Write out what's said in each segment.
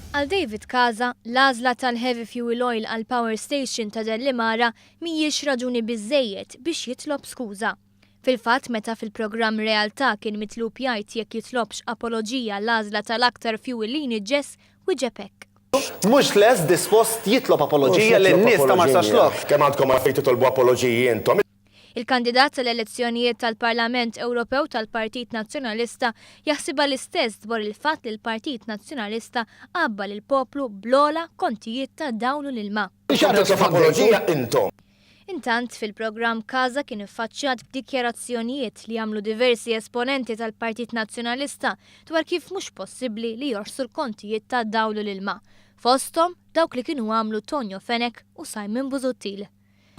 Għal David Kaza, l-għażla tal-heavy fuel oil għal power station ta' Dellimara mhijiex raġuni biżżejjed biex jitlob skuża. Fil-fatt meta fil-programm Realtà kien mitlub jgħid jekk jitlobx apoloġija l-għażla tal-aktar fuel li jniġġes wieġeb hekk. Mhux les dispost jitlob apoloġija lin-nies ta' Marsa Xlok. Kemm għandkom għalfejn titolbu apoloġiji intom? Il-kandidat tal-elezzjonijiet tal-Parlament Ewropew tal-Partit Nazzjonalista jaħsibha l-istess dwar il-fatt li l-Partit Nazzjonalista qabba lil poplu blola kontijiet ta' dawlu l-ilma. X'għandek apoloġija intom? Intant fil-programm Kaza kien iffaċċjat b'dikjarazzjonijiet li għamlu diversi esponenti tal-Partit Nazzjonalista dwar kif mhux possibbli li jorsu l-kontijiet ta' dawlu l-ilma. Fosthom dawk li kienu għamlu Tonio Fenek u Simon Busuttil.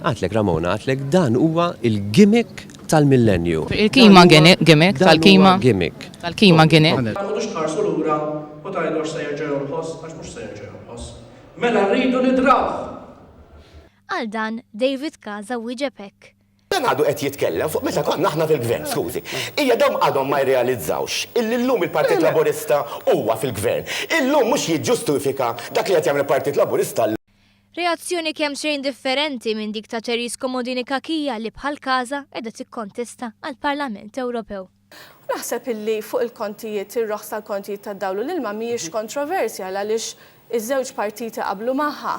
Għatlek Ramona, għatlek dan huwa il-gimmick tal-millenju. Il-kima gimmick tal-kima. Gimmick. Tal-kima gimmick. Ma nħodux tħarsu l-ura u tajdu se jerġa' jonħoss, għax mhux se jerġa' jonħoss. Mela rridu nidrawh. Għal dan David Kaza wieġeb hekk. Dan għadu qed jitkellem fuq meta konna aħna fil-gvern, skużi. Hija dawn għadhom ma jrealizzawx. Illum il-Partit Laburista huwa fil-gvern. Illum mhux jiġġustifika dak li qed jagħmel il-Partit Laburista. Reazzjoni kemm xejn differenti minn dik ta' Ċeris Komodini Kakija li bħal Kaza qiegħda tikkontesta għall-Parlament Ewropew. Naħseb illi fuq il-kontijiet, ir-roħs tal-kontijiet tad-dawlu l-ilma mhijiex kontroversja għaliex iż-żewġ partiti qablu magħha.